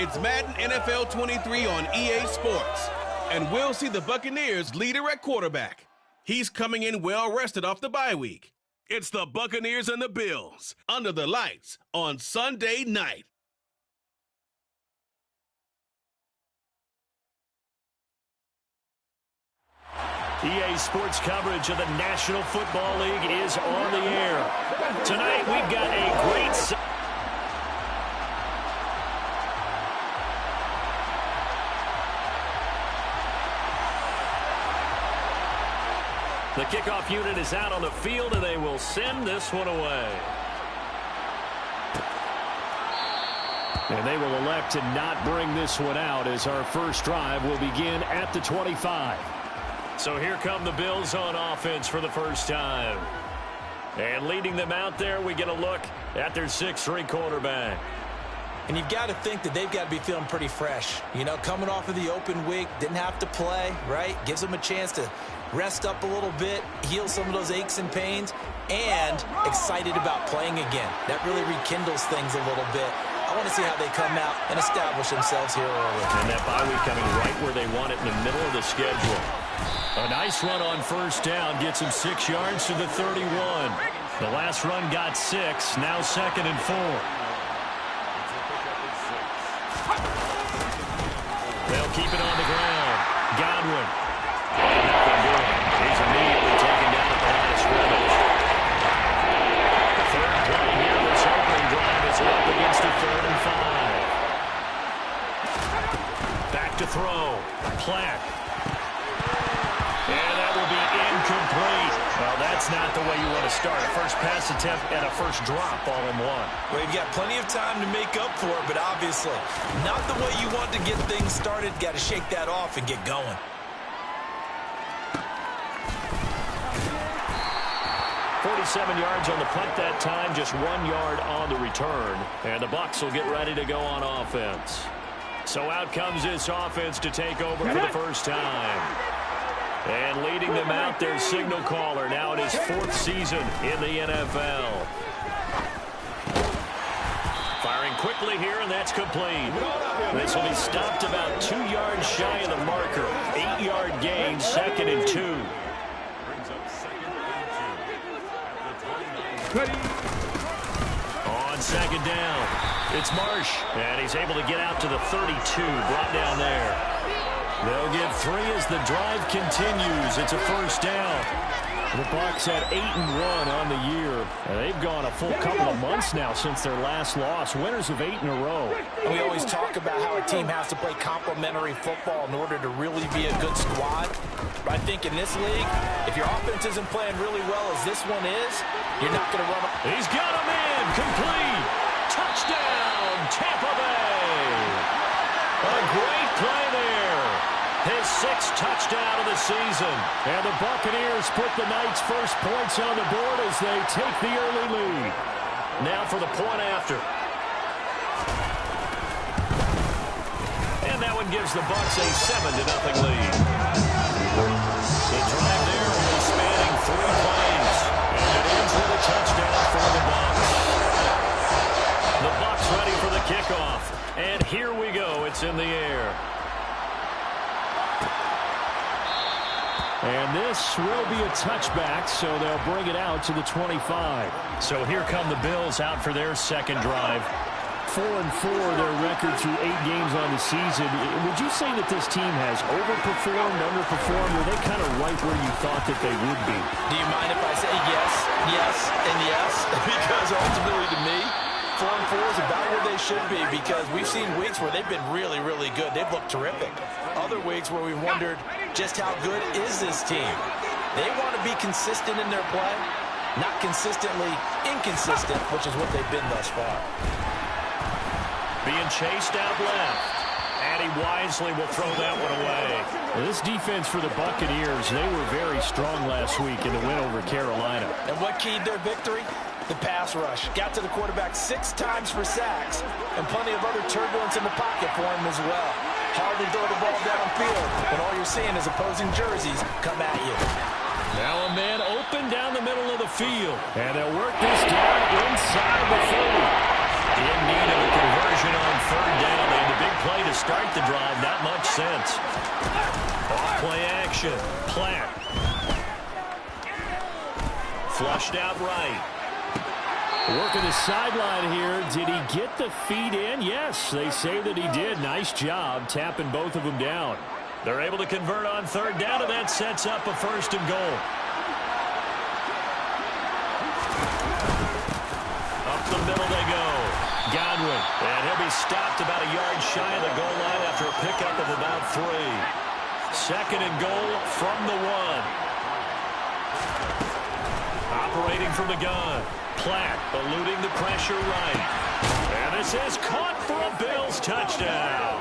It's Madden NFL 23 on EA Sports. And we'll see the Buccaneers leader at quarterback. He's coming in well-rested off the bye week. It's the Buccaneers and the Bills, under the lights on Sunday night. EA Sports coverage of the National Football League is on the air. Tonight we've got a great... The kickoff unit is out on the field, and they will send this one away. And they will elect to not bring this one out as our first drive will begin at the 25. So here come the Bills on offense for the first time. And leading them out there, we get a look at their 6'3" quarterback. And you've got to think that they've got to be feeling pretty fresh. You know, coming off of the open week, didn't have to play, right? Gives them a chance to rest up a little bit, heal some of those aches and pains, and excited about playing again. That really rekindles things a little bit. I want to see how they come out and establish themselves here early. And that bye week coming right where they want it, in the middle of the schedule. A nice run on first down gets him 6 yards to the 31. The last run got 6, now 2nd and 4. They'll keep it on the ground. Godwin. Nothing doing. He's immediately taken down at the line of scrimmage. The third play here, this opening drive is up against a 3rd and 5. Back to throw. Platt. And that will be incomplete. Well, that's not the way you want to start. A first pass attempt and a first drop all in one. Well, you've got plenty of time to make up for it, but obviously not the way you want to get things started. Got to shake that off and get going. .47 yards on the punt that time, just 1 yard on the return. And the Bucs will get ready to go on offense. So out comes this offense to take over for the first time. And leading them out, their signal caller, now in his 4th season in the NFL. Firing quickly here, and that's complete. This will be stopped about 2 yards shy of the marker. 8-yard gain, 2nd and 2. On 2nd down, it's Marsh, and he's able to get out to the 32, brought down there. They'll get 3 as the drive continues. It's a first down. The Bucs at 8-1 on the year. They've gone a full couple of months now since their last loss. Winners of 8 in a row. And we always talk about how a team has to play complementary football in order to really be a good squad. But I think in this league, if your offense isn't playing really well as this one is, you're not going to run. He's got him in. Complete. Touchdown, Tampa Bay. A great play there. His 6th touchdown of the season. And the Buccaneers put the Knights' first points on the board as they take the early lead. Now for the point after. And that one gives the Bucs a 7-0 lead. The drive there will be spanning 3 plays. And it ends with a touchdown for the Bucs. The Bucs ready for the kickoff. And here we go. It's in the air. And this will be a touchback, so they'll bring it out to the 25. So here come the Bills out for their second drive. 4-4, their record through 8 games on the season. Would you say that this team has overperformed, underperformed, or are they kind of right where you thought that they would be? Do you mind if I say yes, yes, and yes? Because ultimately to me, 4-4 is about where they should be, because we've seen weeks where they've been really, really good. They've looked terrific. Other weeks where we've wondered just how good is this team. They want to be consistent in their play, not consistently inconsistent, which is what they've been thus far. Being chased out left. And he wisely will throw that one away. Well, this defense for the Buccaneers, they were very strong last week in the win over Carolina. And what keyed their victory? The pass rush. Got to the quarterback 6 times for sacks, and plenty of other turbulence in the pocket for him as well. Hard to throw the ball downfield when all you're seeing is opposing jerseys come at you. Now a man open down the middle of the field. And they'll work this down inside the 30. In need of a conversion on 3rd down. They had the big sent. Off play action. Platt. Flushed out right. Working the sideline here. Did he get the feet in? Yes, they say that he did. Nice job tapping both of them down. They're able to convert on third down, and that sets up a 1st and goal. Up the middle they go. Godwin. And he'll be stopped about a yard shy of the goal line after a pickup of about 3. 2nd and goal from the 1. Operating from the gun. Platt eluding the pressure right. And this is caught for a Bills touchdown.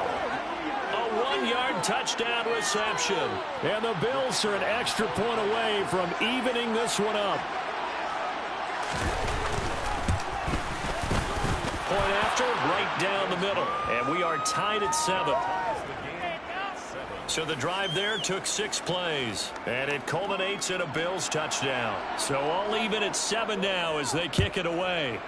A 1-yard touchdown reception. And the Bills are an extra point away from evening this one up. Point after, right down the middle. And we are tied at 7. So the drive there took 6 plays. And it culminates in a Bills touchdown. So all even at 7 now as they kick it away.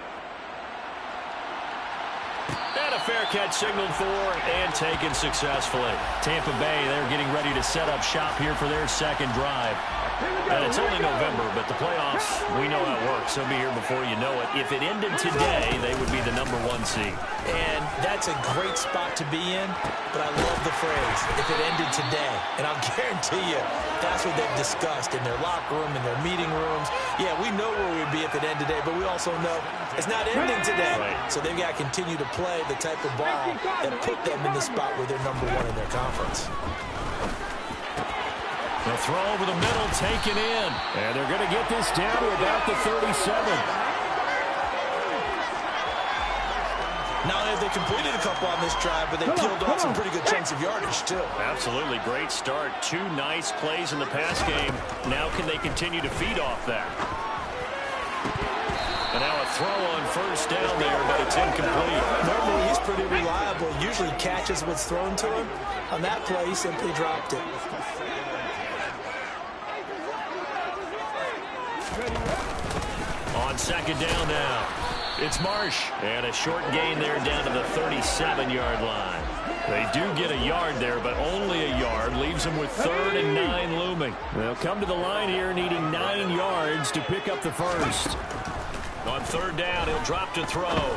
And a fair catch signaled for and taken successfully. Tampa Bay, they're getting ready to set up shop here for their 2nd drive. And it's only November, but the playoffs, we know how it works. They'll be here before you know it. If it ended today, they would be the number 1 seed. And that's a great spot to be in, but I love the phrase, if it ended today. And I'll guarantee you, that's what they've discussed in their locker room, in their meeting rooms. Yeah, we know where we'd be if it ended today, but we also know it's not ending today. Right. So they've got to continue to play the type of ball that put them in the spot where they're number 1 in their conference. The throw over the middle, taken in. And they're going to get this down to about the 37. Not only have they completed a couple on this drive, but they peeled off some pretty good chunks of yardage, too. Absolutely. Great start. 2 nice plays in the pass game. Now can they continue to feed off that? And now a throw on 1st down there, but it's incomplete. Normally, he's pretty reliable. Usually catches what's thrown to him. On that play, he simply dropped it. On 2nd down now, it's Marsh. And a short gain there down to the 37-yard line. They do get a yard there, but only a yard. Leaves them with 3rd and 9 looming. They'll come to the line here needing 9 yards to pick up the 1st. On 3rd down, he'll drop to throw.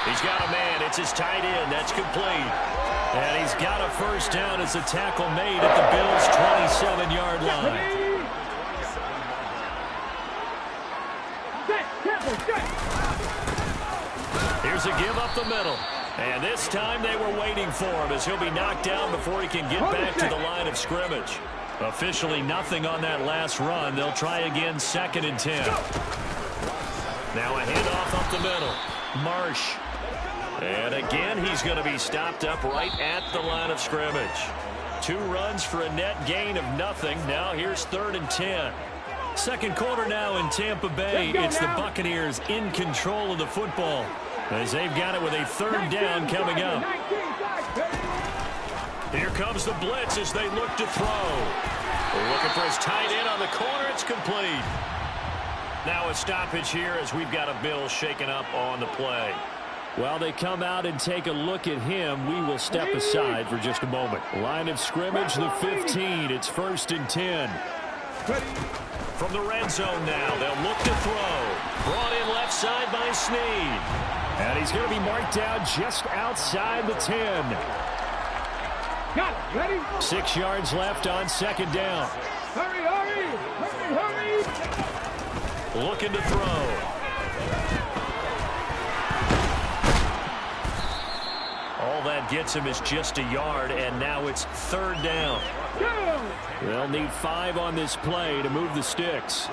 He's got a man. It's his tight end. That's complete. And he's got a 1st down as a tackle made at the Bills' 27-yard line. Here's a give up the middle. And this time they were waiting for him as he'll be knocked down before he can get back to the line of scrimmage. Officially nothing on that last run. They'll try again 2nd and 10. Now a handoff up the middle. Marsh. And again he's going to be stopped up right at the line of scrimmage. 2 runs for a net gain of nothing. Now here's 3rd and 10. 2nd quarter now in Tampa Bay. It's the Buccaneers in control of the football as they've got it with a 3rd down coming up. Here comes the blitz as they look to throw. They're looking for his tight end on the corner. It's complete. Now a stoppage here as we've got a Bill shaken up on the play. While they come out and take a look at him, we will step aside for just a moment. Line of scrimmage, the 15. It's 1st and 10. From the red zone now, they'll look to throw. Brought in left side by Snead. And he's going to be marked down just outside the 10. Got it. Ready? 6 yards left on 2nd down. Hurry, hurry, hurry, hurry. Looking to throw. All that gets him is just a yard, and now it's 3rd down. They'll need 5 on this play to move the sticks.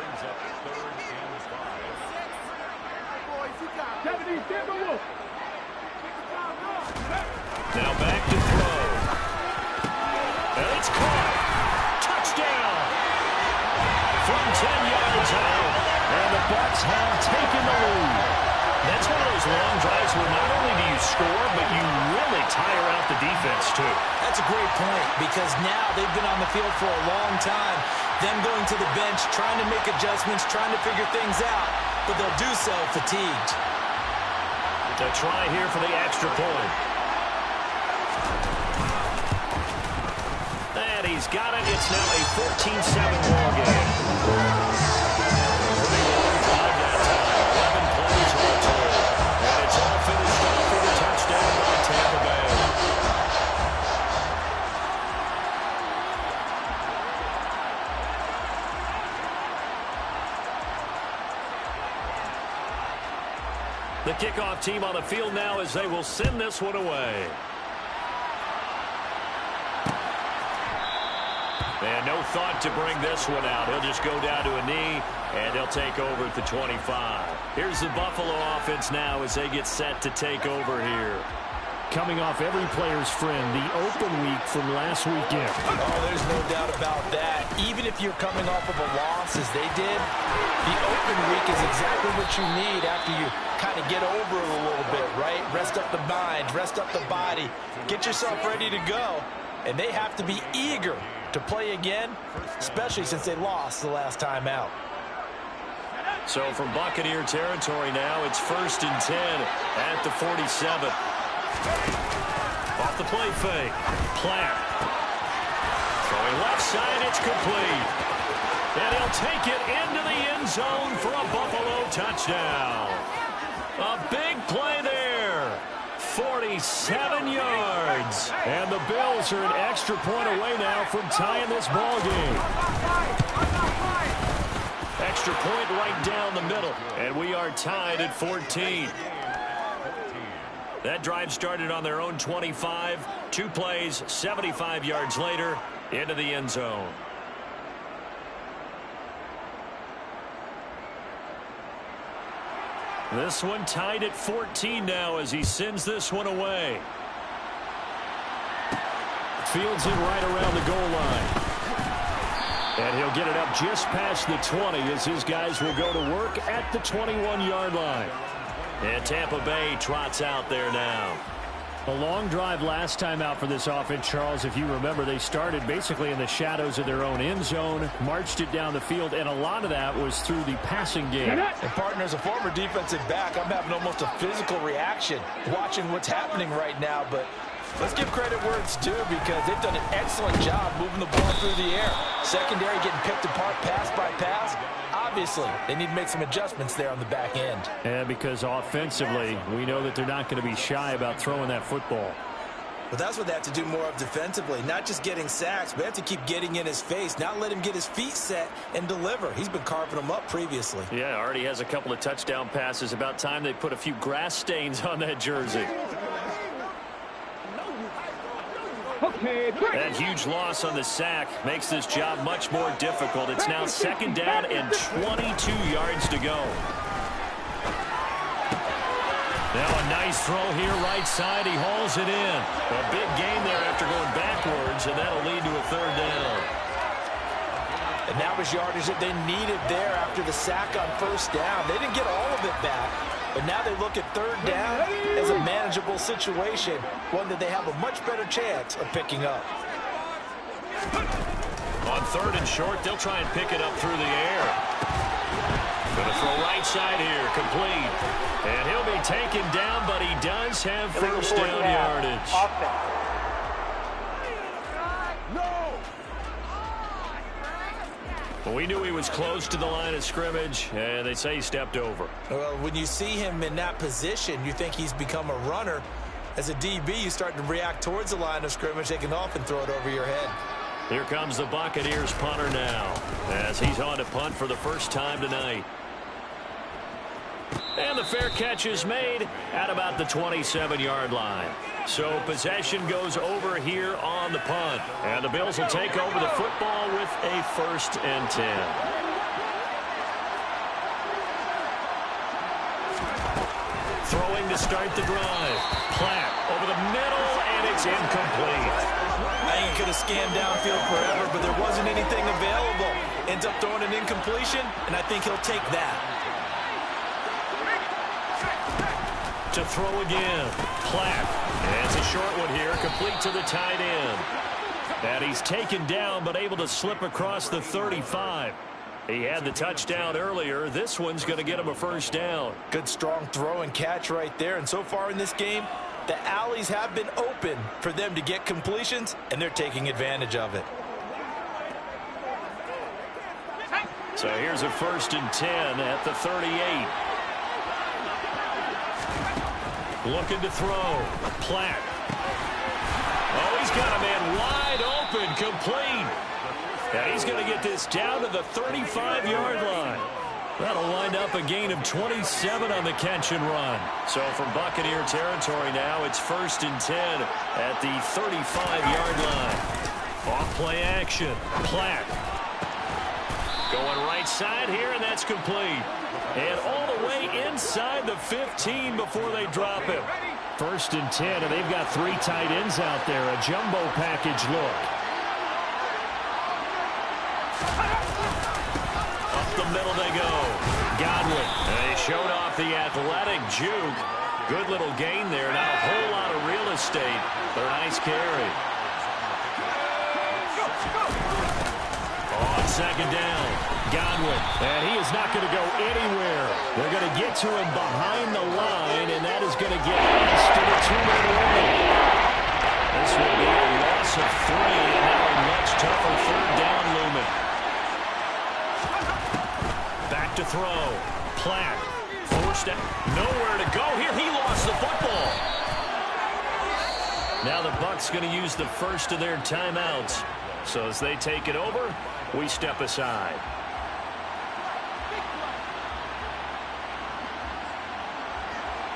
Now back to throw. And it's caught. Touchdown. From 10 yards out. And the Bucs have taken the lead. That's one of those long drives where not only do you score, but you really tire out the defense, too. That's a great point because now they've been on the field for a long time. Them going to the bench, trying to make adjustments, trying to figure things out, but they'll do so fatigued. A try here for the extra point. he's got it. It's now a 14-7 ball game. Pretty long drive that time. 11 plays all told. And it's all finished off with a touchdown by Tampa Bay. The kickoff team on the field now as they will send this one away. And no thought to bring this one out. He'll just go down to a knee, and he'll take over at the 25. Here's the Buffalo offense now as they get set to take over here. Coming off every player's friend, the open week from last weekend. Oh, there's no doubt about that. Even if you're coming off of a loss as they did, the open week is exactly what you need after you kind of get over it a little bit, right? Rest up the mind, rest up the body, get yourself ready to go. And they have to be eager to play again, especially since they lost the last time out. So from Buccaneer territory now, it's 1st and 10 at the 47. Off the play fake. Platt. Throwing left side, it's complete. And he'll take it into the end zone for a Buffalo touchdown. A big play there. 47 yards. And the Bills are an extra point away now from tying this ball game. Extra point right down the middle. And we are tied at 14. That drive started on their own 25. 2 plays, 75 yards later, into the end zone. This one tied at 14 now as he sends this one away. Fields it right around the goal line. And he'll get it up just past the 20 as his guys will go to work at the 21-yard line. And Tampa Bay trots out there now. A long drive last time out for this offense, Charles. If you remember, they started basically in the shadows of their own end zone, marched it down the field, and a lot of that was through the passing game. And partner, as a former defensive back, I'm having almost a physical reaction watching what's happening right now. But let's give credit where it's due because they've done an excellent job moving the ball through the air. Secondary getting picked apart pass by pass. Obviously, they need to make some adjustments there on the back end. And because offensively, we know that they're not going to be shy about throwing that football. Well, that's what they have to do more of defensively. Not just getting sacks, but they have to keep getting in his face. Not let him get his feet set and deliver. He's been carving them up previously. Yeah, already has a couple of touchdown passes. About time they put a few grass stains on that jersey. That huge loss on the sack makes this job much more difficult. It's now 2nd down and 22 yards to go. Now a nice throw here right side. He hauls it in. A big gain there after going backwards, and that'll lead to a 3rd down. And that was yardage that they needed there after the sack on 1st down. They didn't get all of it back. But now they look at 3rd down as a manageable situation, one that they have a much better chance of picking up. On 3rd and short, they'll try and pick it up through the air. Going to throw right side here, complete. And he'll be taken down, but he does have 1st down yardage. Well, we knew he was close to the line of scrimmage, and they say he stepped over. Well, when you see him in that position, you think he's become a runner. As a DB, you start to react towards the line of scrimmage. They can often throw it over your head. Here comes the Buccaneers punter now, as he's on to punt for the first time tonight. And the fair catch is made at about the 27-yard line. So possession goes over here on the punt. And the Bills will take over the football with a 1st and 10. Throwing to start the drive. Platt over the middle, and it's incomplete. I could have scanned downfield forever, but there wasn't anything available. Ends up throwing an incompletion, and I think he'll take that. To throw again. Platt. And it's a short one here, complete to the tight end. And he's taken down, but able to slip across the 35. He had the touchdown earlier. This one's going to get him a 1st down. Good, strong throw and catch right there. And so far in this game, the alleys have been open for them to get completions, and they're taking advantage of it. So here's a 1st and 10 at the 38. Looking to throw. Platt. Oh, he's got a man wide open, complete. And he's going to get this down to the 35-yard line. That'll wind up a gain of 27 on the catch and run. So from Buccaneer territory now, it's 1st and 10 at the 35-yard line. Off play action. Platt. Going right side here, and that's complete. And all the way inside the 15 before they drop him. 1st and 10, and they've got 3 tight ends out there. A jumbo package look. Up the middle they go. Godwin. And they showed off the athletic juke. Good little gain there. Not a whole lot of real estate, but a nice carry. On 2nd down, Godwin. And he is not going to go anywhere. They're going to get to him behind the line, and that is going to get us to the 2-minute warning. This will be a loss of 3, and now a much tougher 3rd down looming. Back to throw. Platt. Forced out. Nowhere to go here. He lost the football. Now the Bucs going to use the first of their timeouts. So as they take it over, we step aside.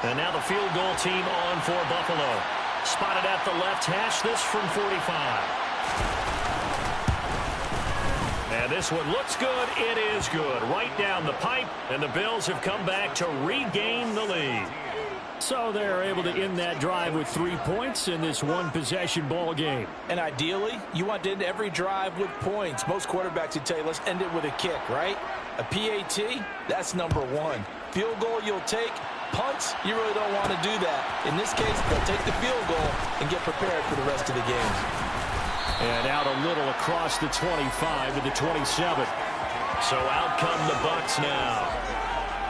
And now the field goal team on for Buffalo. Spotted at the left hash, this from 45. And this one looks good. It is good. Right down the pipe, and the Bills have come back to regain the lead. So they're able to end that drive with 3 points in this one-possession ball game. And ideally, you want to end every drive with points. Most quarterbacks would tell you, let's end it with a kick, right? A PAT, that's number 1. Field goal you'll take. Punts, you really don't want to do that. In this case, they'll take the field goal and get prepared for the rest of the game. And out a little across the 25 to the 27. So out come the Bucs now.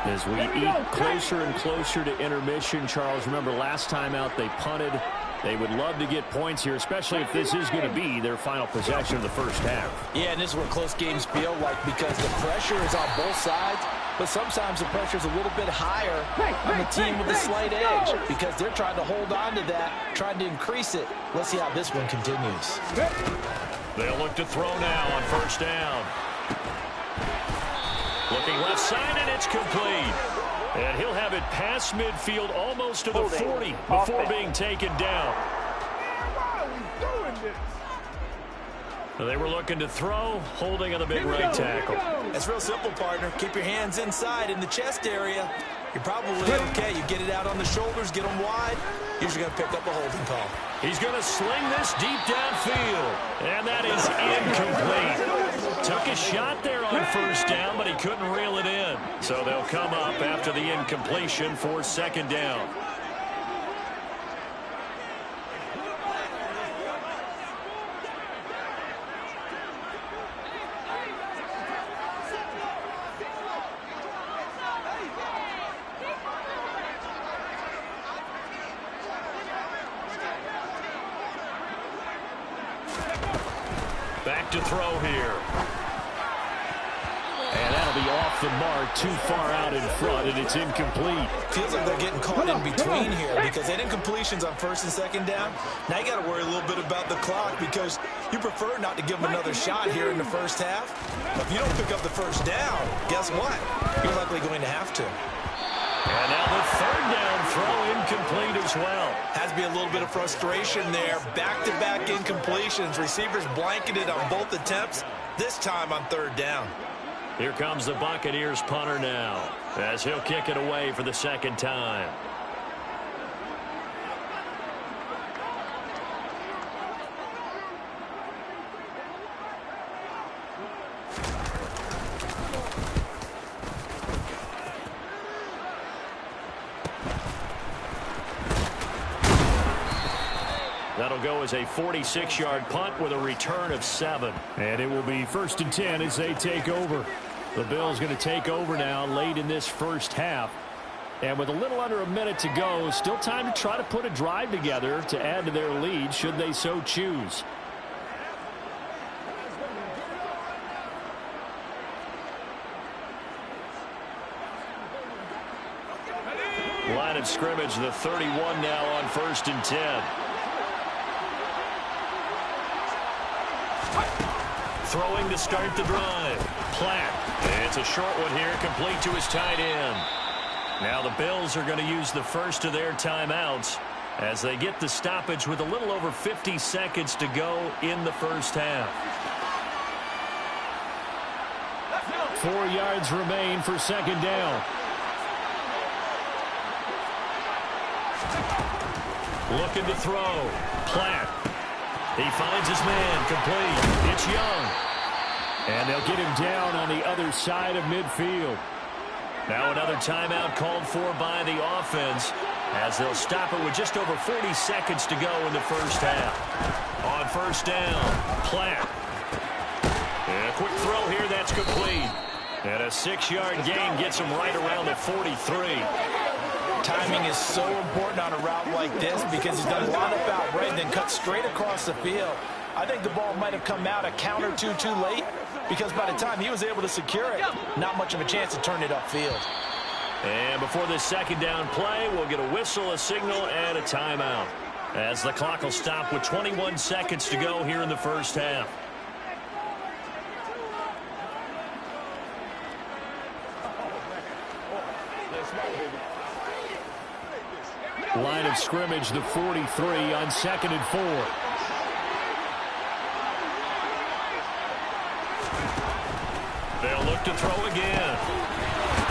As we eat closer and closer to intermission, Charles, remember last time out they punted. They would love to get points here, especially if this is going to be their final possession of the first half. Yeah, and this is what close games feel like because the pressure is on both sides, but sometimes the pressure is a little bit higher on the team with a slight edge because they're trying to hold on to that, trying to increase it. Let's see how this one continues. They'll look to throw now on 1st down. Looking left side, and it's complete. And he'll have it past midfield almost to the 40 before being taken down. Why are we doing this? They were looking to throw, holding on the big right tackle. It's real simple, partner. Keep your hands inside in the chest area. You're probably okay. You get it out on the shoulders, get them wide. Usually going to pick up a holding call. He's going to sling this deep downfield. And that is incomplete. Took a shot there on 1st down, but he couldn't reel it in. So they'll come up after the incompletion for 2nd down. Back to throw here. And that'll be off the mark, too far out in front, and it's incomplete. Feels like they're getting caught in between here because they had incompletions on 1st and 2nd down. Now you got to worry a little bit about the clock because you prefer not to give them another shot here in the first half. But if you don't pick up the 1st down, guess what? You're likely going to have to. And now the 3rd down throw incomplete as well. Has to be a little bit of frustration there. Back-to-back incompletions. Receivers blanketed on both attempts, this time on 3rd down. Here comes the Buccaneers punter now as he'll kick it away for the 2nd time. That'll go as a 46-yard punt with a return of 7. And it will be 1st and 10 as they take over. The Bills going to take over now late in this first half. And with a little under a minute to go, still time to try to put a drive together to add to their lead should they so choose. of scrimmage, the 31 now on 1st and 10. Throwing to start the drive. Platt. It's a short one here, complete to his tight end. Now the Bills are going to use the first of their timeouts as they get the stoppage with a little over 50 seconds to go in the first half. 4 yards remain for second down. Looking to throw. Platt. He finds his man. Complete. It's Young. And they'll get him down on the other side of midfield. Now another timeout called for by the offense as they'll stop it with just over 40 seconds to go in the first half. On first down, Platt. And a quick throw here, that's complete. And a 6-yard gain gets him right around the 43. Timing is so important on a route like this because he's done a lot of out right and then cut straight across the field. I think the ball might have come out a count or two too late because by the time he was able to secure it, not much of a chance to turn it upfield. And before this second down play, we'll get a whistle, a signal, and a timeout as the clock will stop with 21 seconds to go here in the first half. Line of scrimmage, the 43 on 2nd and 4. They'll look to throw again.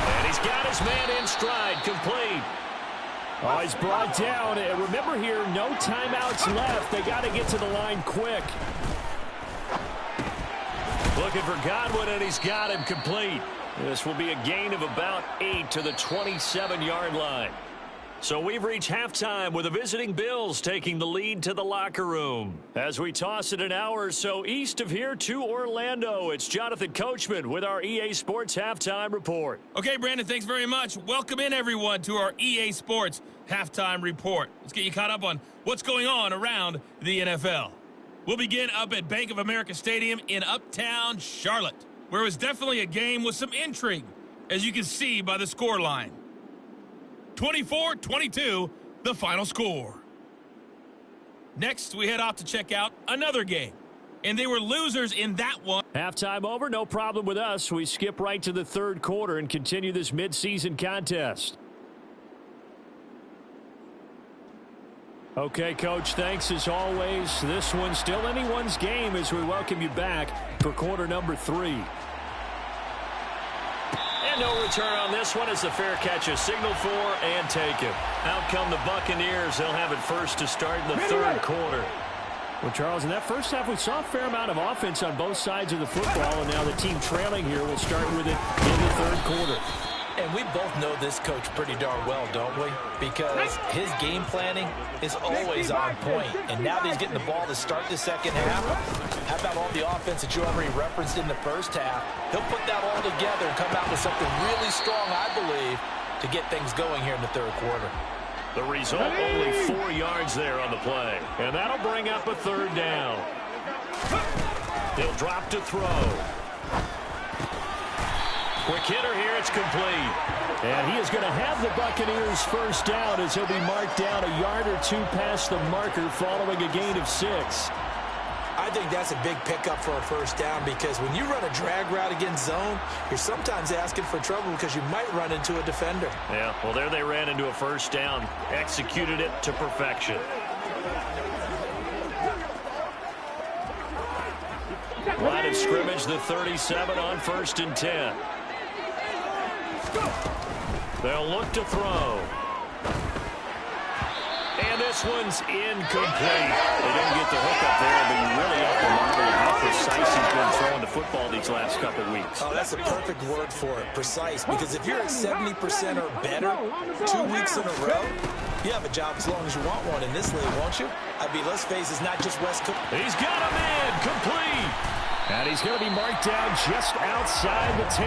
And he's got his man in stride, complete. Oh, he's brought down. And remember here, no timeouts left. They got to get to the line quick. Looking for Godwin, and he's got him complete. This will be a gain of about 8 to the 27-yard line. So we've reached halftime with the visiting Bills taking the lead to the locker room. As we toss it an hour or so east of here to Orlando, it's Jonathan Coachman with our EA Sports Halftime Report. Okay, Brandon, thanks very much. Welcome in, everyone, to our EA Sports Halftime Report. Let's get you caught up on what's going on around the NFL. We'll begin up at Bank of America Stadium in Uptown Charlotte, where it was definitely a game with some intrigue, as you can see by the scoreline. 24-22, the final score. Next, we head off to check out another game, and they were losers in that one. Halftime over, no problem with us. We skip right to the third quarter and continue this midseason contest. Okay, Coach, thanks as always. This one's still anyone's game as we welcome you back for quarter number 3. And no return on this one as the fair catch is signaled for and taken. Out come the Buccaneers. They'll have it first to start in the third quarter. Well, Charles, in that first half, we saw a fair amount of offense on both sides of the football, and now the team trailing here will start with it in the third quarter. And we both know this coach pretty darn well, don't we? Because his game planning is always on point. And now that he's getting the ball to start the second half, how about all the offense that you already referenced in the first half? He'll put that all together and come out with something really strong, I believe, to get things going here in the third quarter. The result, only 4 yards there on the play. And that'll bring up a third down. He'll drop to throw. Quick hitter here, it's complete. And he is going to have the Buccaneers first down as he'll be marked down a yard or two past the marker following a gain of 6. I think that's a big pickup for a first down because when you run a drag route against zone, you're sometimes asking for trouble because you might run into a defender. Yeah, well, there they ran into a first down, executed it to perfection. Line of scrimmage, the 37 on 1st and 10. They'll look to throw. And this one's incomplete. They didn't get the hook up there, but you really have to marvel at how precise he's been throwing the football these last couple weeks. Oh, that's a perfect word for it, precise, because if you're at 70% or better 2 weeks in a row, you have a job as long as you want one in this league, won't you? I mean, let's face it, it's not just West Coast. He's got a man, complete. And he's going to be marked down just outside the 10.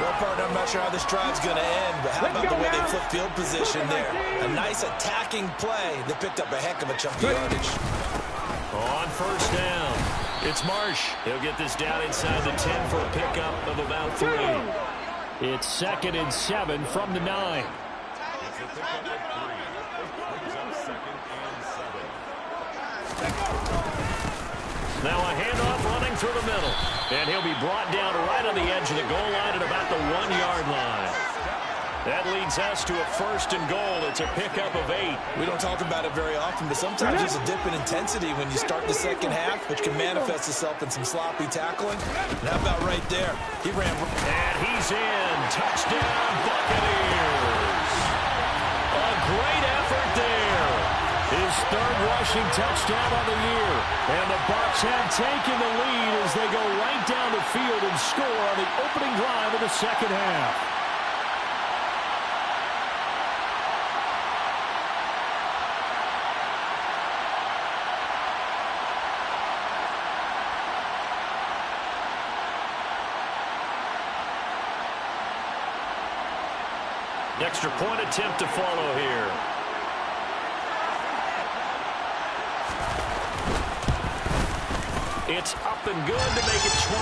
Well, partner, I'm not sure how this drive's going to end, but how about the way they flip field position there? A nice attacking play that picked up a heck of a chunk of yardage. On first down, it's Marsh. He'll get this down inside the 10 for a pickup of about 3. It's 2nd and 7 from the 9. Now a handoff running through the middle. And he'll be brought down right on the edge of the goal line at about the 1-yard line. That leads us to a 1st and goal. It's a pickup of 8. We don't talk about it very often, but sometimes there's a dip in intensity when you start the second half, which can manifest itself in some sloppy tackling. And how about right there? He ran. And he's in. Touchdown, Buccaneers. A great effort there. His 3rd rushing touchdown of the year. And the Bucs have taken the lead as they go right down the field and score on the opening drive of the second half. Extra point attempt to follow here. It's up and good to make it 21-17.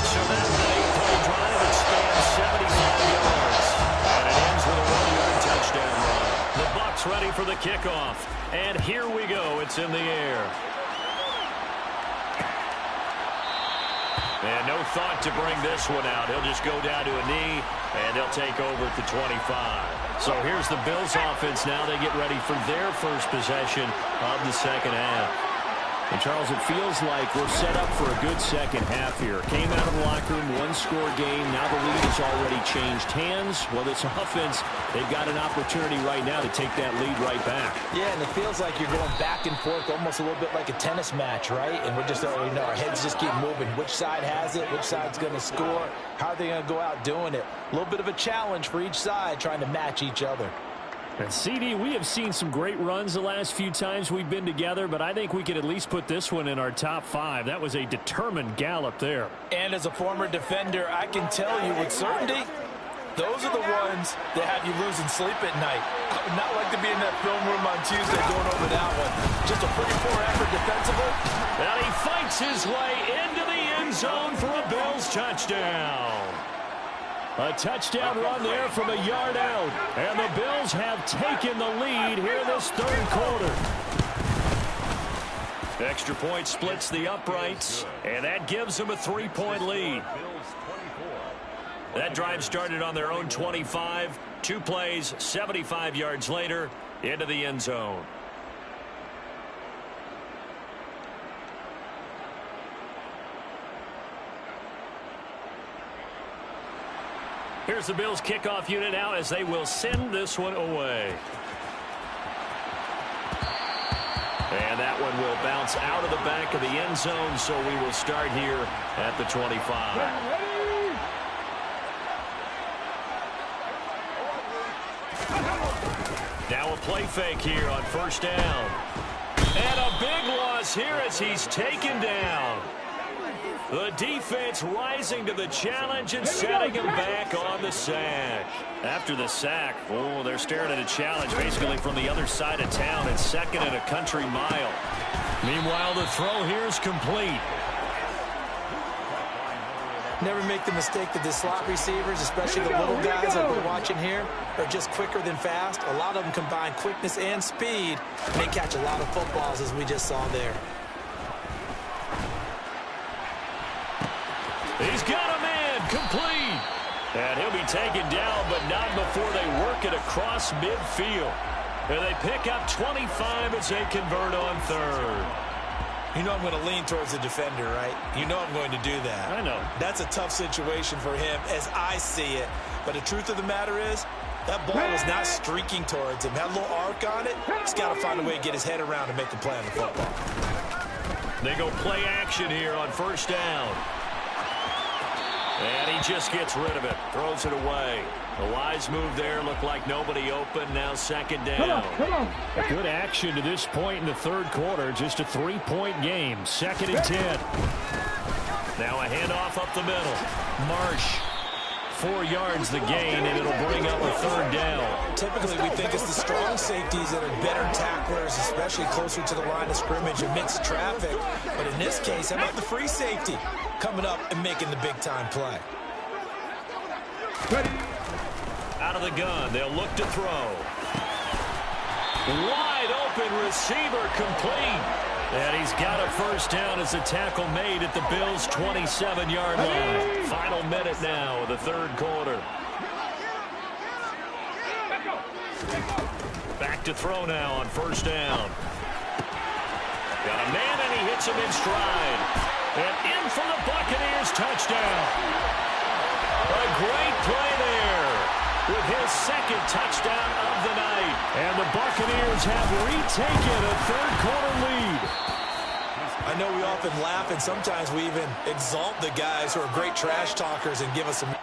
So that was an 8-play drive that spans 75 yards. And it ends with a 1-yard touchdown run. The Bucs ready for the kickoff. And here we go. It's in the air. And no thought to bring this one out. He'll just go down to a knee, and he'll take over at the 25. So here's the Bills offense now. They get ready for their first possession of the second half. And, Charles, it feels like we're set up for a good second half here. Came out of the locker room, 1-score game. Now the lead has already changed hands. Well, this offense, they've got an opportunity right now to take that lead right back. Yeah, and it feels like you're going back and forth almost a little bit like a tennis match, right? And we're just, our heads just keep moving. Which side has it? Which side's going to score? How are they going to go out doing it? A little bit of a challenge for each side trying to match each other. And CD, we have seen some great runs the last few times we've been together, but I think we could at least put this one in our top 5. That was a determined gallop there. And as a former defender, I can tell you with certainty, those are the ones that have you losing sleep at night. I would not like to be in that film room on Tuesday going over that one. Just a pretty poor effort defensively. And he fights his way into the end zone for a Bills touchdown. A touchdown run there from a yard out. And the Bills have taken the lead here this 3rd quarter. Extra point splits the uprights, and that gives them a 3-point lead. That drive started on their own 25. 2 plays, 75 yards later, into the end zone. Here's the Bills kickoff unit now as they will send this one away. And that one will bounce out of the back of the end zone, so we will start here at the 25. Now a play fake here on 1st down. And a big loss here as he's taken down. The defense rising to the challenge and setting him back on the sack. After the sack, they're staring at a challenge basically from the other side of town. It's 2nd and a country mile. Meanwhile, the throw here is complete. Never make the mistake that the slot receivers, especially the little guys that we're watching here, are just quicker than fast. A lot of them combine quickness and speed, and they catch a lot of footballs, as we just saw there. He's got him in, complete. And he'll be taken down, but not before they work it across midfield. And they pick up 25 as they convert on 3rd. You know I'm going to lean towards the defender, right? You know I'm going to do that. I know. That's a tough situation for him as I see it. But the truth of the matter is, that ball was not streaking towards him. Had a little arc on it. He's got to find a way to get his head around and make a play on the football. They go play action here on 1st down. And he just gets rid of it. Throws it away. A wise move there. Looked like nobody open. Now 2nd down. Come on. A good action to this point in the 3rd quarter. Just a 3-point game. 2nd and 10. Now a handoff up the middle. Marsh. 4 yards the gain, and it'll bring up a 3rd down. Typically, we think it's the strong safeties that are better tacklers, especially closer to the line of scrimmage amidst traffic. But in this case, how about the free safety coming up and making the big-time play? Out of the gun, they'll look to throw. Wide open receiver, complete. And he's got a first down as a tackle made at the Bills' 27-yard line. Final minute now of the third quarter. Back to throw now on first down. Got a man, and he hits him in stride. And in for the Buccaneers touchdown. A great play there with his second touchdown of the night. And the Buccaneers have retaken a third-quarter lead. I know we often laugh, and sometimes we even exalt the guys who are great trash talkers and give us some...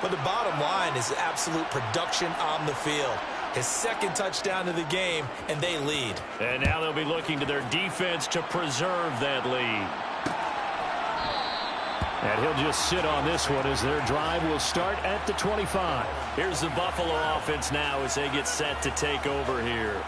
But the bottom line is absolute production on the field. His second touchdown of the game, and they lead. And now they'll be looking to their defense to preserve that lead. And he'll just sit on this one as their drive will start at the 25. Here's the Buffalo offense now as they get set to take over here.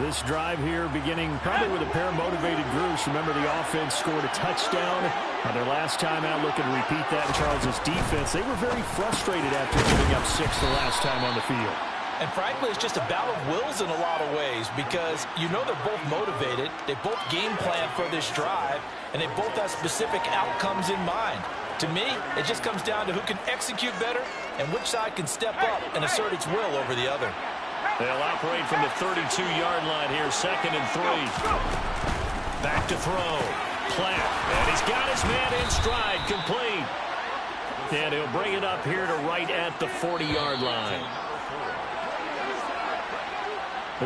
This drive here beginning probably with a pair of motivated groups. Remember, the offense scored a touchdown on their last time out, looking to repeat that in Charles' defense. They were very frustrated after giving up 6 the last time on the field. And frankly, it's just a battle of wills in a lot of ways because you know they're both motivated. They both game plan for this drive, and they both have specific outcomes in mind. To me, it just comes down to who can execute better and which side can step up and assert its will over the other. They'll operate from the 32-yard line here, 2nd and 3. Back to throw. Platt, and he's got his man in stride, complete. And he'll bring it up here to right at the 40-yard line.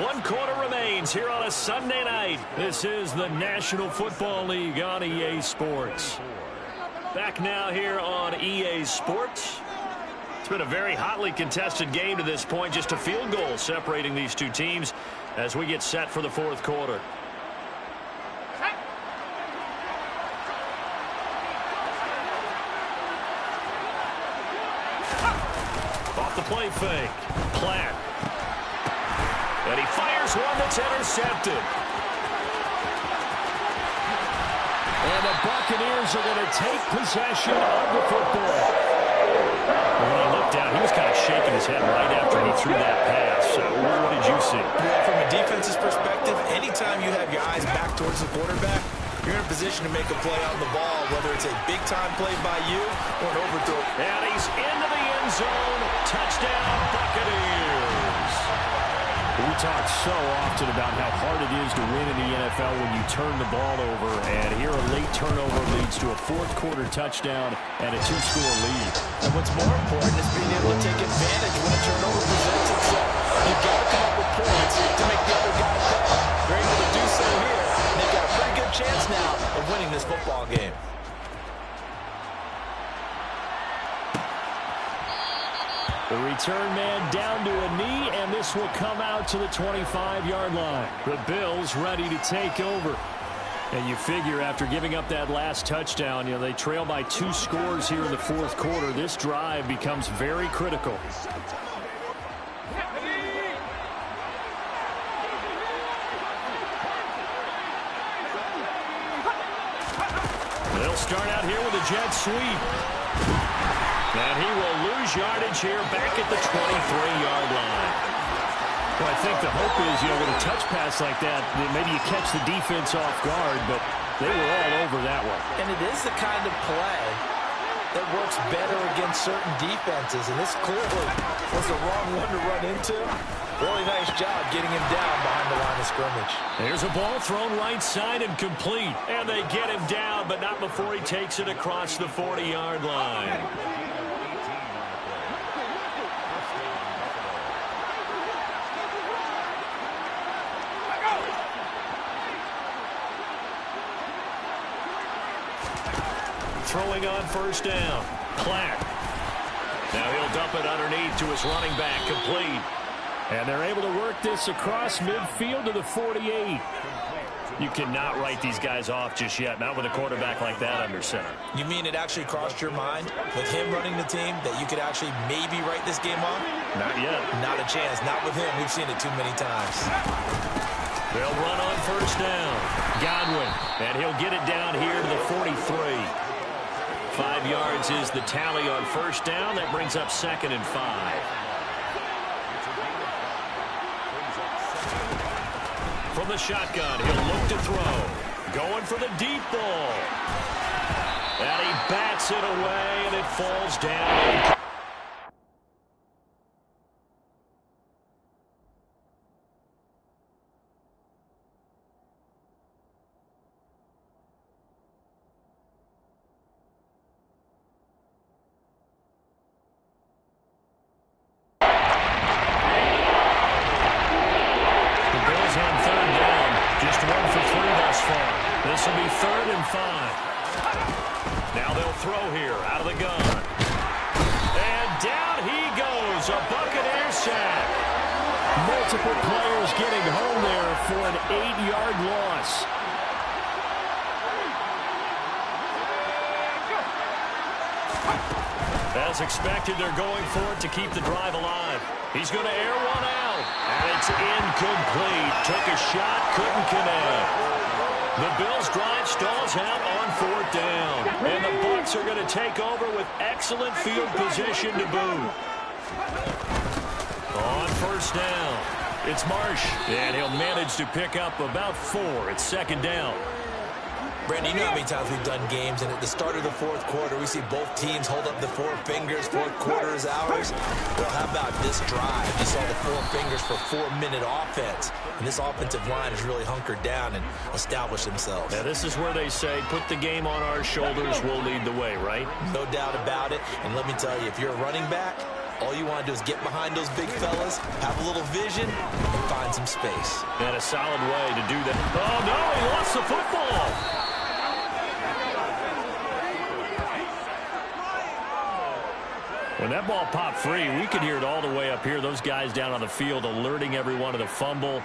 1 quarter remains here on a Sunday night. This is the National Football League on EA Sports. Back now here on EA Sports. It's been a very hotly contested game to this point. Just a field goal separating these two teams as we get set for the fourth quarter. Off the play fake. Platt. And he fires one that's intercepted. And the Buccaneers are going to take possession of the football. When he looked down, he was kind of shaking his head right after he threw that pass. What did you see? Well, from a defense's perspective, anytime you have your eyes back towards the quarterback, you're in a position to make a play on the ball, whether it's a big-time play by you or an overthrow. And he's into the end zone. Touchdown, Buccaneers. We talk so often about how hard it is to win in the NFL when you turn the ball over, and here a late turnover leads to a fourth-quarter touchdown and a 2-score lead. And what's more important is being able to take advantage when a turnover presents itself. You've got to come up with points to make the other guy pay. They're able to do so here, and they've got a pretty good chance now of winning this football game. The return man down to a knee, and this will come out to the 25-yard line. The Bills ready to take over. And you figure after giving up that last touchdown, they trail by 2 scores here in the fourth quarter. This drive becomes very critical. They'll start out here with a jet sweep. And he will lose yardage here back at the 23-yard line. Well, I think the hope is, with a touch pass like that, maybe you catch the defense off guard, but they were all over that one. And it is the kind of play that works better against certain defenses, and this clearly was the wrong one to run into. Really nice job getting him down behind the line of scrimmage. There's a ball thrown right side and complete. And they get him down, but not before he takes it across the 40-yard line. Throwing on first down. Platt. Now he'll dump it underneath to his running back, complete. And they're able to work this across midfield to the 48. You cannot write these guys off just yet, not with a quarterback like that under center. You mean it actually crossed your mind with him running the team that you could actually maybe write this game off? Not yet. Not a chance. Not with him. We've seen it too many times. They'll run on first down. Godwin, and he'll get it down here to the 43. 5 yards is the tally on first down. That brings up 2nd and 5. From the shotgun, he'll look to throw. Going for the deep ball. And he bats it away, and it falls down. This will be 3rd and 5. Now they'll throw here out of the gun. And down he goes. A Buccaneer sack. Multiple players getting home there for an 8-yard loss. As expected, they're going for it to keep the drive alive. He's going to air one out. And it's incomplete. Took a shot, couldn't connect. The Bills' drive stalls out on 4th down. And the Bucs are going to take over with excellent field position to boot. On first down, it's Marsh. And he'll manage to pick up about 4. It's 2nd down. Brandon, you know how many times we've done games, and at the start of the 4th quarter, we see both teams hold up the 4 fingers. 4th quarter is ours. Well, how about this drive? You saw the 4 fingers for 4-minute offense, and this offensive line has really hunkered down and established themselves. Now, this is where they say, put the game on our shoulders, we'll lead the way, right? No doubt about it, and let me tell you, if you're a running back, all you want to do is get behind those big fellas, have a little vision, and find some space. And a solid way to do that. Oh, no, he lost the football. When that ball popped free, we could hear it all the way up here. Those guys down on the field alerting everyone of the fumble.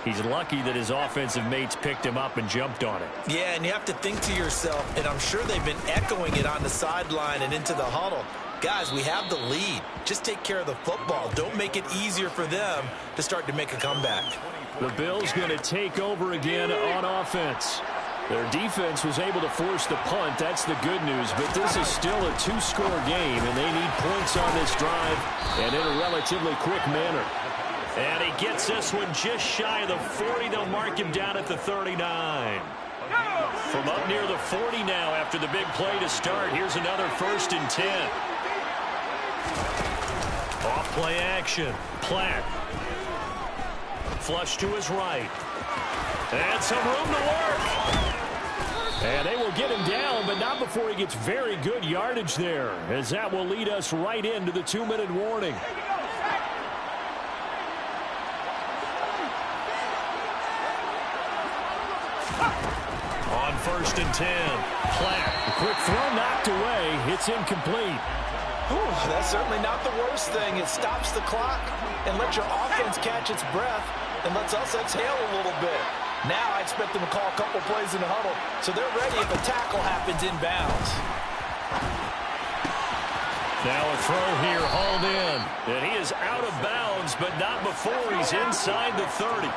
He's lucky that his offensive mates picked him up and jumped on it. Yeah, and you have to think to yourself, and I'm sure they've been echoing it on the sideline and into the huddle. Guys, we have the lead. Just take care of the football. Don't make it easier for them to start to make a comeback. The Bills going to take over again on offense. Their defense was able to force the punt. That's the good news. But this is still a 2-score game, and they need points on this drive and in a relatively quick manner. And he gets this one just shy of the 40. They'll mark him down at the 39. From up near the 40 now after the big play to start. Here's another 1st and 10. Off play action. Platt. Flush to his right. And some room to work. And they will get him down, but not before he gets very good yardage there, as that will lead us right into the 2-minute warning. On 1st and 10, Platt. A quick throw knocked away. It's incomplete. Ooh, that's certainly not the worst thing. It stops the clock and lets your offense catch its breath and lets us exhale a little bit. Now I expect them to call a couple plays in the huddle, so they're ready if a tackle happens inbounds. Now a throw here hauled in. And he is out of bounds, but not before he's inside the 30.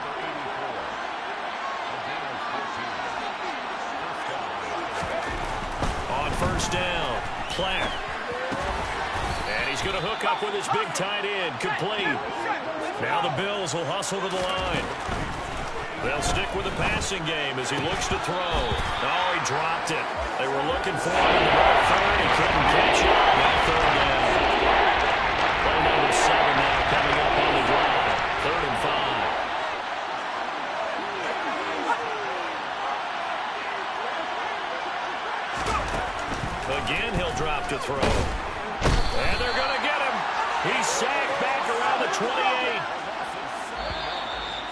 On first down, Platt. And he's going to hook up with his big tight end, complete. Now the Bills will hustle to the line. They'll stick with the passing game as he looks to throw. Oh, he dropped it. They were looking for him in the right 30. He couldn't catch it. Now 3rd down. Play number 7 now coming up on the drive. 3rd and 5. Again, he'll drop to throw. And they're going to get him. He's sacked back around the 28.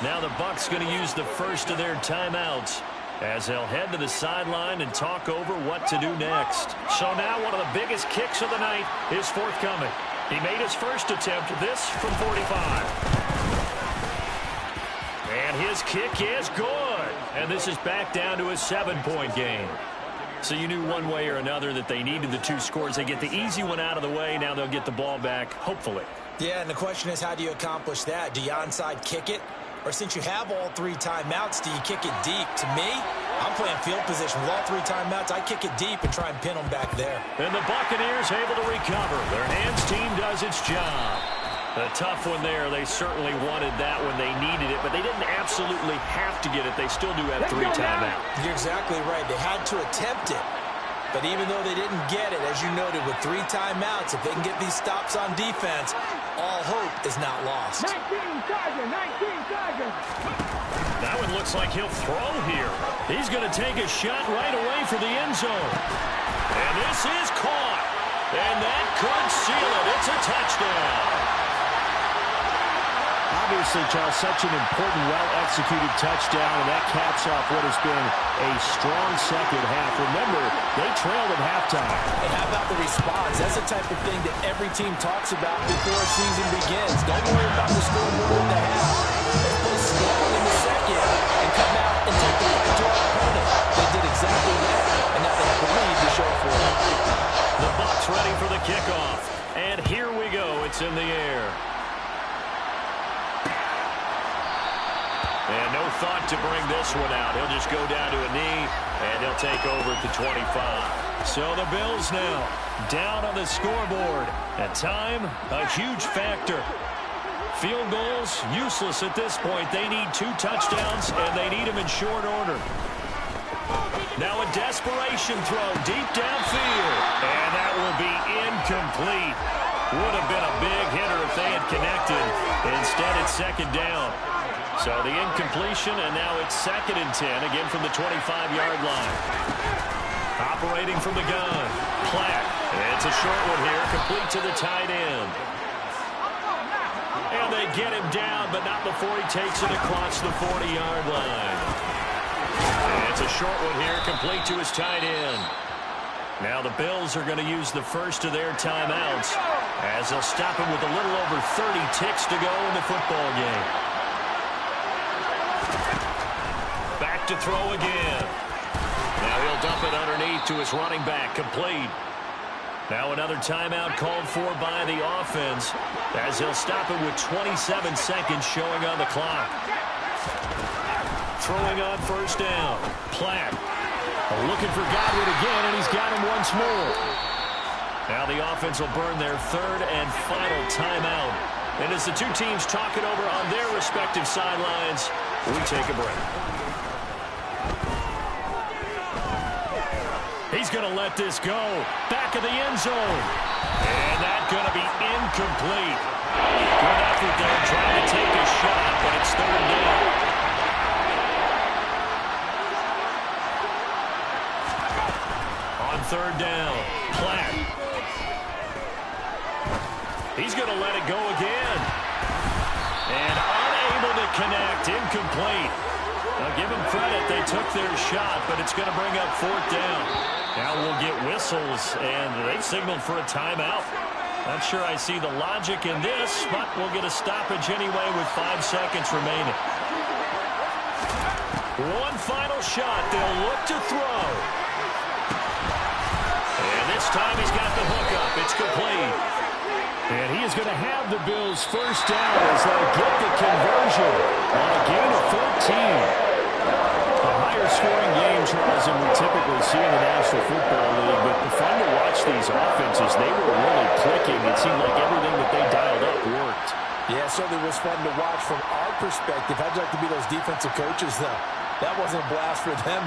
Now the Bucs going to use the first of their timeouts as they'll head to the sideline and talk over what to do next. So now one of the biggest kicks of the night is forthcoming. He made his first attempt, this from 45. his kick is good. And this is back down to a 7-point game. So you knew one way or another that they needed the 2 scores. They get the easy one out of the way. Now they'll get the ball back, hopefully. Yeah, and the question is, how do you accomplish that? Do you onside kick it? Or since you have all 3 timeouts, do you kick it deep? To me, I'm playing field position with all 3 timeouts. I kick it deep and try and pin them back there. And the Buccaneers able to recover. Their hands team does its job. A tough one there. They certainly wanted that when they needed it, but they didn't absolutely have to get it. They still do have 3 timeouts. You're exactly right. They had to attempt it. But even though they didn't get it, as you noted, with 3 timeouts, if they can get these stops on defense, all hope is not lost. 19 Tigers. That one looks like he'll throw here. He's going to take a shot right away for the end zone. And this is caught. And that could seal it. It's a touchdown. Obviously, Charles, such an important, well-executed touchdown, and that caps off what has been a strong second half. Remember, they trailed at halftime. And how about the response? That's the type of thing that every team talks about before a season begins. Don't worry about the scoreboard in the half. Let's play strong in the second and come out and take the fight to our opponent. They did exactly that, and now they have the lead to show for it. The Bucs ready for the kickoff. And here we go. It's in the air. And no thought to bring this one out. He'll just go down to a knee, and he'll take over at the 25. So the Bills now down on the scoreboard. And time, a huge factor. Field goals, useless at this point. They need 2 touchdowns, and they need them in short order. Now a desperation throw deep downfield. And that will be incomplete. Would have been a big hitter if they had connected. Instead, it's 2nd down. So the incompletion, and now it's 2nd and 10, again from the 25-yard line. Operating from the gun. Platt. It's a short one here, complete to the tight end. And they get him down, but not before he takes it across the 40-yard line. And it's a short one here, complete to his tight end. Now the Bills are going to use the first of their timeouts as they'll stop him with a little over 30 ticks to go in the football game. Back to throw again. Now he'll dump it underneath to his running back, complete. Now another timeout called for by the offense as he'll stop it with 27 seconds showing on the clock. Throwing on 1st down. Platt. Looking for Godwin again, and he's got him once more. Now the offense will burn their 3rd and final timeout. And as the 2 teams talk it over on their respective sidelines, we take a break. He's going to let this go. Back of the end zone. And that's going to be incomplete. Good effort there, trying to take a shot, but it's 3rd down. On 3rd down, Platt. He's going to let it go again. And unable to connect, incomplete. Now give them credit, they took their shot, but it's going to bring up 4th down. Now we'll get whistles, and they've signaled for a timeout. Not sure I see the logic in this, but we'll get a stoppage anyway with 5 seconds remaining. One final shot, they'll look to throw. And this time he's got the hook up, it's complete. And he is going to have the Bills' 1st down as they'll get the conversion on a gain of 14. A higher-scoring game, Charles, than we typically see in the National Football League. But the fun to watch these offenses, they were really clicking. It seemed like everything that they dialed up worked. Yeah, it certainly was fun to watch from our perspective. I'd like to be those defensive coaches, though. That wasn't a blast for them.